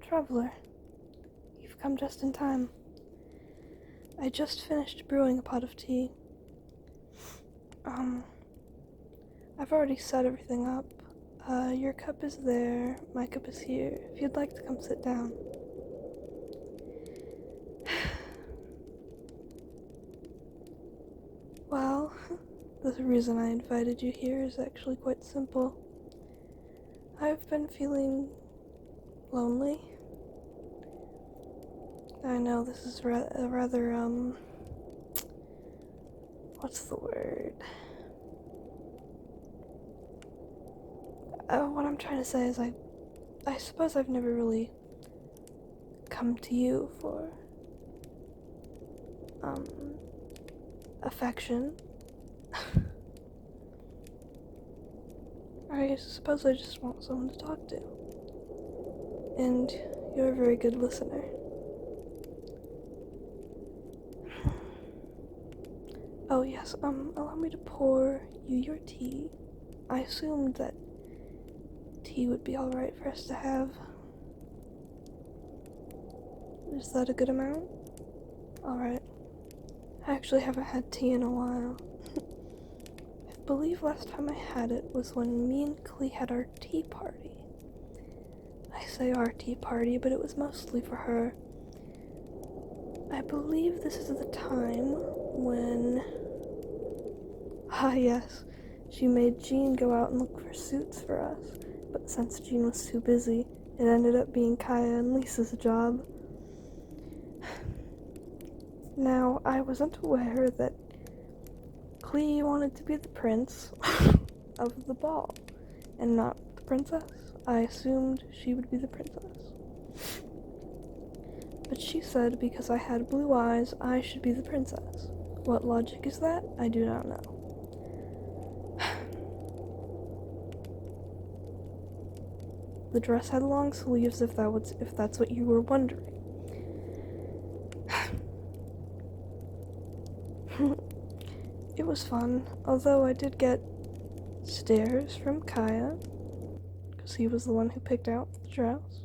Traveler, you've come just in time. I just finished brewing a pot of tea. I've already set everything up. Your cup is there, my cup is here, if you'd like to come sit down. Well, the reason I invited you here is actually quite simple. I've been feeling lonely. I know this is rather, what's the word? What I'm trying to say is I suppose I've never really come to you for, affection. I suppose I just want someone to talk to. And you're a very good listener. Oh yes, allow me to pour you your tea. I assumed that tea would be alright for us to have. Is that a good amount? Alright. I actually haven't had tea in a while. I believe last time I had it was when me and Klee had our tea party. I say our tea party, but it was mostly for her. I believe this is the time when... Ah yes, she made Jean go out and look for suits for us, but since Jean was too busy, it ended up being Kaya and Lisa's job. Now, I wasn't aware that Klee wanted to be the prince of the ball, and not the princess. I assumed she would be the princess. But she said because I had blue eyes, I should be the princess. What logic is that? I do not know. The dress had long sleeves, if that's what you were wondering. It was fun, although I did get stares from Kaya, because he was the one who picked out the dress.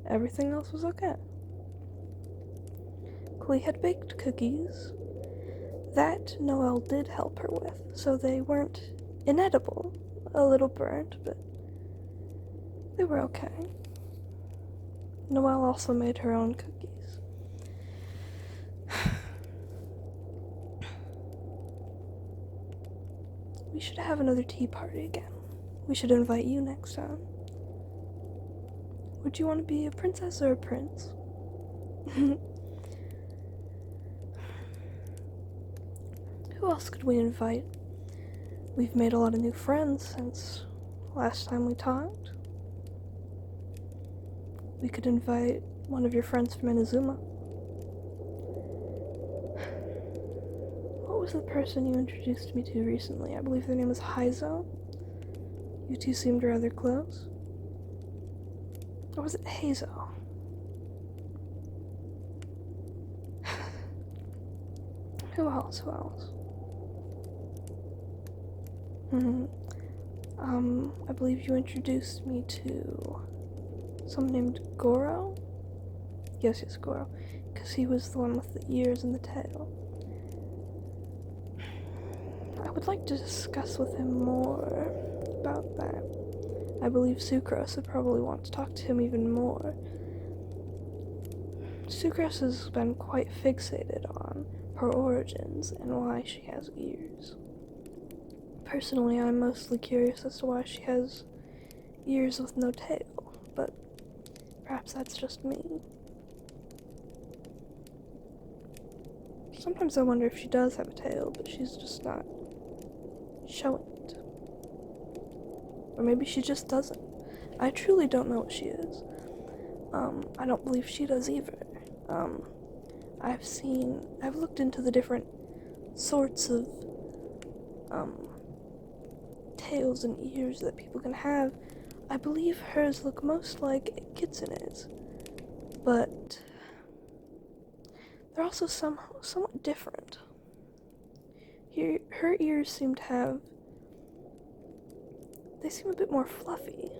Everything else was okay. Klee had baked cookies. That Noelle did help her with, so they weren't inedible. A little burnt, but they were okay. Noelle also made her own cookies. We should have another tea party again. We should invite you next time. Would you want to be a princess or a prince? Who else could we invite? We've made a lot of new friends since last time we talked. We could invite one of your friends from Inazuma. What was the person you introduced me to recently? I believe their name was Heizo. You two seemed rather close. Or was it Hazo? Who else? I believe you introduced me to someone named Goro? Yes, Goro. Because he was the one with the ears and the tail. I would like to discuss with him more about that. I believe Sucrose would probably want to talk to him even more. Sucrose has been quite fixated on her origins and why she has ears. Personally, I'm mostly curious as to why she has ears with no tail, but perhaps that's just me. Sometimes I wonder if she does have a tail, but she's just not showing it. Or maybe she just doesn't. I truly don't know what she is. I don't believe she does either. I've looked into the different sorts of, tails and ears that people can have. I believe hers look most like Kitsune's, but they're also somewhat different. Her ears seem to have, they seem a bit more fluffy.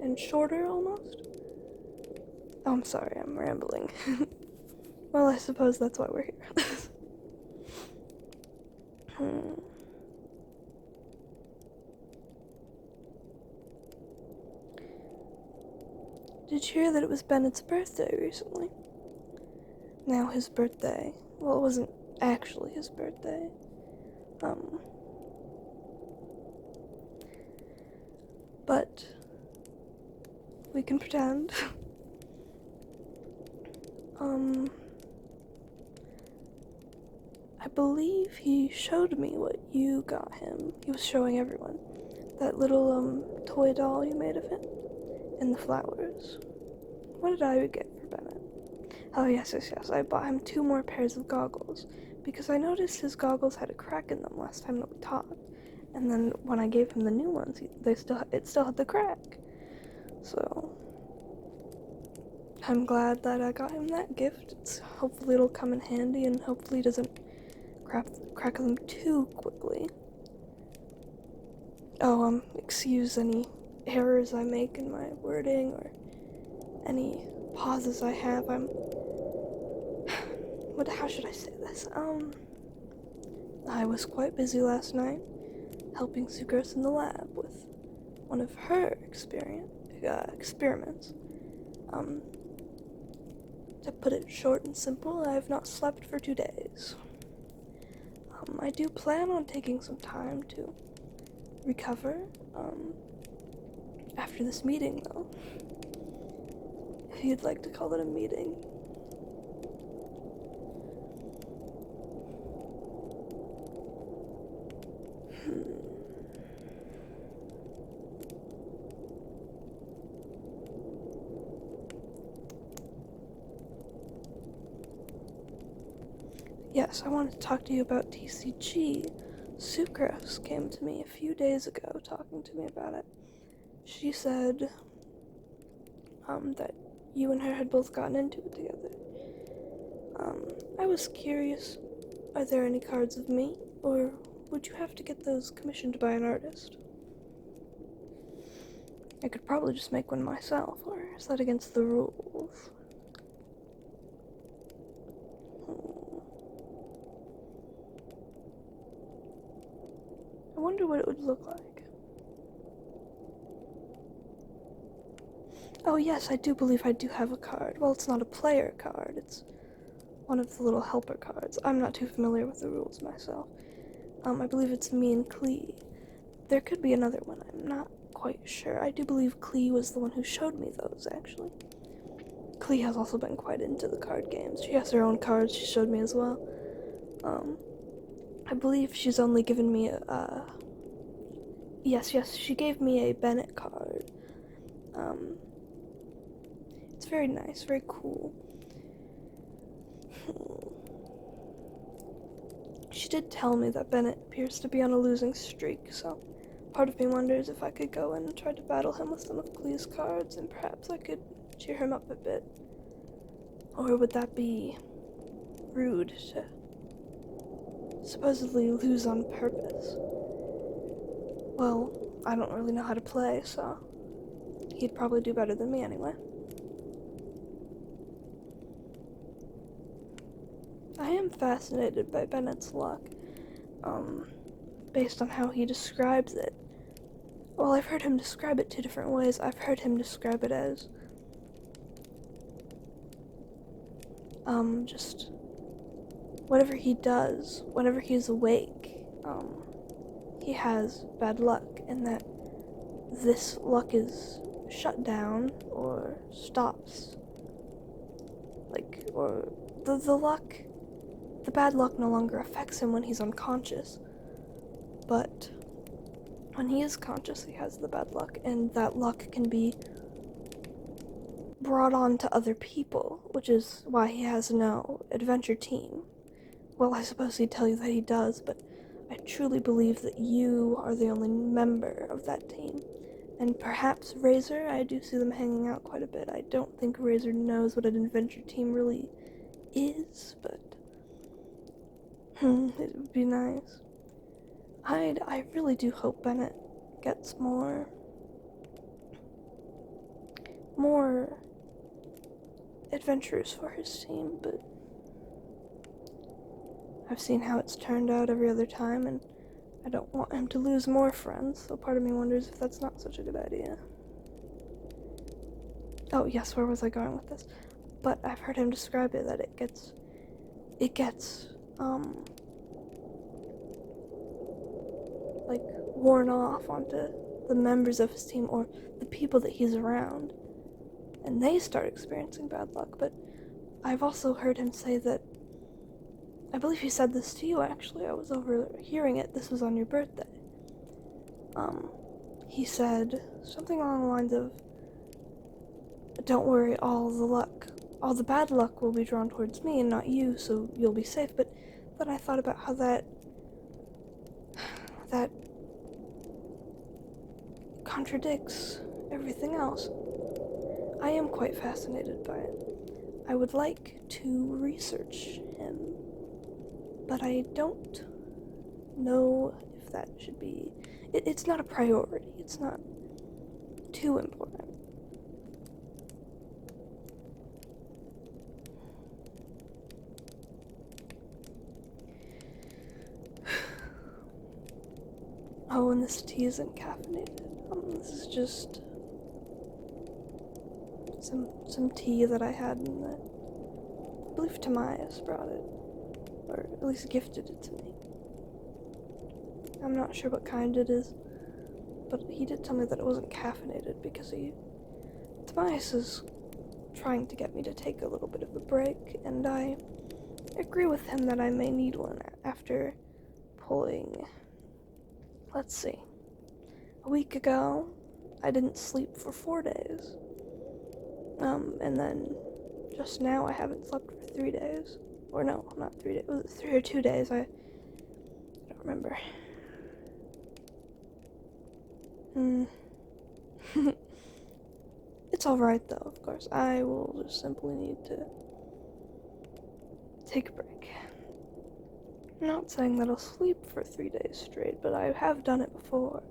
and shorter almost. Oh, I'm sorry, I'm rambling. Well, I suppose that's why we're here. hmm. Did you hear that it was Bennett's birthday recently? Now his birthday, well, it wasn't actually his birthday. Um, but we can pretend. I believe he showed me what you got him. He was showing everyone. That little, toy doll you made of him. And the flowers. What did I get for Bennett? Oh, yes. I bought him 2 more pairs of goggles. Because I noticed his goggles had a crack in them last time that we talked. And then when I gave him the new ones, it still had the crack. So I'm glad that I got him that gift. Hopefully it'll come in handy, and hopefully it doesn't crack them too quickly. Oh, excuse any errors I make in my wording or any pauses I have. How should I say this? I was quite busy last night helping Sucrose in the lab with one of her experiments. To put it short and simple, I have not slept for 2 days. I do plan on taking some time to recover, after this meeting, though. If you'd like to call it a meeting. Yes, I wanted to talk to you about TCG. Sucrose came to me a few days ago talking to me about it. She said, that you and her had both gotten into it together. I was curious, are there any cards of me, or would you have to get those commissioned by an artist? I could probably just make one myself, or is that against the rules? I wonder what it would look like. Oh yes, I do believe I do have a card. Well, it's not a player card, it's one of the little helper cards. I'm not too familiar with the rules myself. I believe it's me and Klee. There could be another one, I'm not quite sure. I do believe Klee was the one who showed me those, actually. Klee has also been quite into the card games. She has her own cards she showed me as well. I believe she's only given me Yes, she gave me a Bennett card. It's very nice, very cool. She did tell me that Bennett appears to be on a losing streak, so part of me wonders if I could go and try to battle him with some of Klee's cards, and perhaps I could cheer him up a bit. Or would that be rude to supposedly lose on purpose? Well, I don't really know how to play, so he'd probably do better than me anyway. I am fascinated by Bennett's luck, based on how he describes it. Well, I've heard him describe it 2 different ways. I've heard him describe it as, just whatever he does, whenever he's awake, he has bad luck, and that this luck is shut down or stops. Or the bad luck no longer affects him when he's unconscious, but when he is conscious, he has the bad luck, and that luck can be brought on to other people, which is why he has no adventure team. Well, I suppose he'd tell you that he does, but I truly believe that you are the only member of that team. And perhaps Razor, I do see them hanging out quite a bit. I don't think Razor knows what an adventure team really is, but it would be nice. I really do hope Bennett gets more more adventurous for his team, but I've seen how it's turned out every other time, and I don't want him to lose more friends, so part of me wonders if that's not such a good idea. Oh, yes, where was I going with this? But I've heard him describe it, that it gets, like, worn off onto the members of his team, or the people that he's around, and they start experiencing bad luck. But I've also heard him say that, I believe he said this to you, actually, I was overhearing it, this was on your birthday. He said something along the lines of, don't worry, all the bad luck will be drawn towards me and not you, so you'll be safe. But then I thought about how that contradicts everything else. I am quite fascinated by it. I would like to research him, but I don't know if that should be... It's not a priority. It's not too important. Oh, and this tea isn't caffeinated. This is just some tea that I had in the... I believe Tamias brought it, or at least gifted it to me. I'm not sure what kind it is, but he did tell me that it wasn't caffeinated because Tamias is trying to get me to take a little bit of a break, and I agree with him that I may need one after pulling... Let's see. A week ago, I didn't sleep for 4 days. And then just now I haven't slept for 3 days. Or no, not 3 days. Was it 3 or 2 days? I don't remember. It's alright though, of course. I will just simply need to take a break. I'm not saying that I'll sleep for 3 days straight, but I have done it before.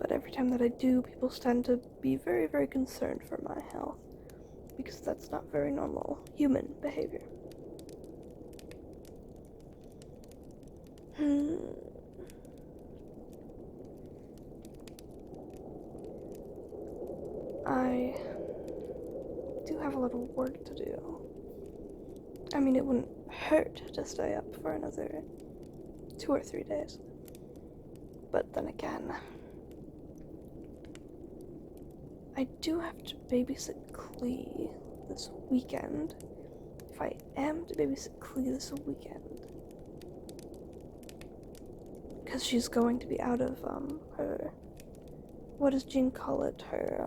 But every time that I do, people tend to be very, very concerned for my health, because that's not very normal human behavior. I do have a little work to do. I mean, it wouldn't hurt to stay up for another 2 or 3 days. But then again, I do have to babysit Clee this weekend. If I am to babysit Clee this weekend, because she's going to be out of, her... What does Jean call it? Her,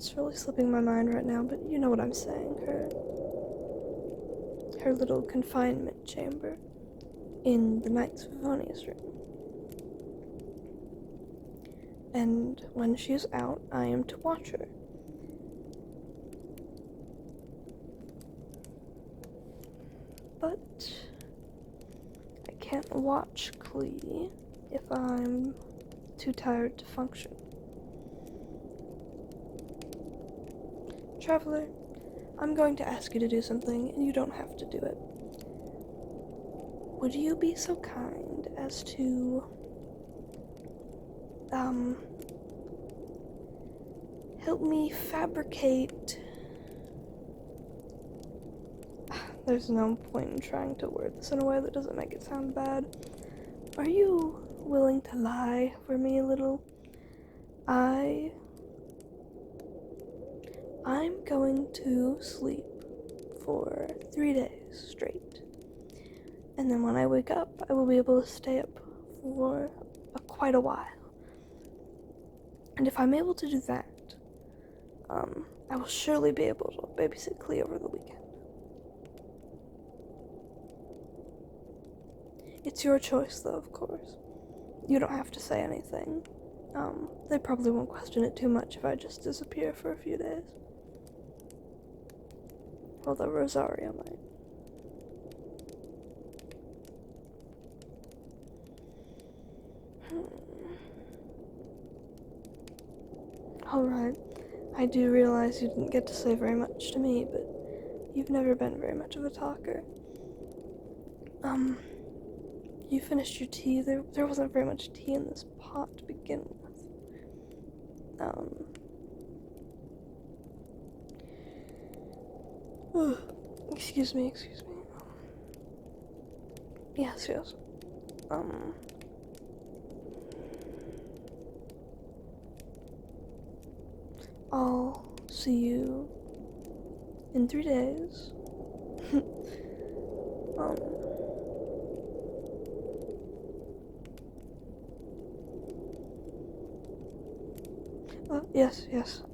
It's really slipping my mind right now, but you know what I'm saying. Her little confinement chamber in the Knights of Favonius room. And when she's out, I am to watch her. But I can't watch Clee if I'm too tired to function. Traveler, I'm going to ask you to do something, and you don't have to do it. Would you be so kind as to, help me fabricate... There's no point in trying to word this in a way that doesn't make it sound bad. Are you willing to lie for me a little? I'm going to sleep for 3 days straight. And then when I wake up, I will be able to stay up for quite a while. And if I'm able to do that, I will surely be able to babysit Clee over the weekend. It's your choice, though, of course. You don't have to say anything. They probably won't question it too much if I just disappear for a few days. Although Rosario might. Alright. I do realize you didn't get to say very much to me, but you've never been very much of a talker. You finished your tea. There wasn't very much tea in this pot to begin with. Excuse me. Yes. I'll see you in 3 days.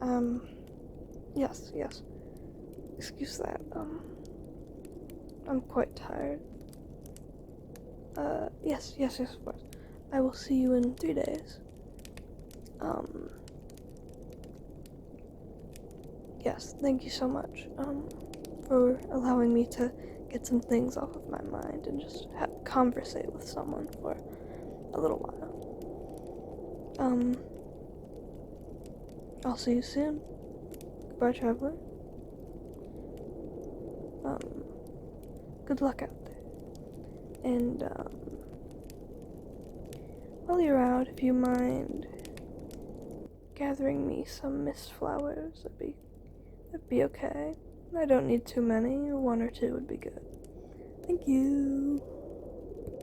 um, yes. Yes. Excuse that. I'm quite tired. Yes, of course. I will see you in 3 days. Yes, thank you so much, for allowing me to get some things off of my mind and just conversate with someone for a little while. I'll see you soon. Goodbye, traveler. Good luck out there. And, while you're out, if you mind gathering me some mist flowers, that'd be okay. I don't need too many. 1 or 2 would be good. Thank you.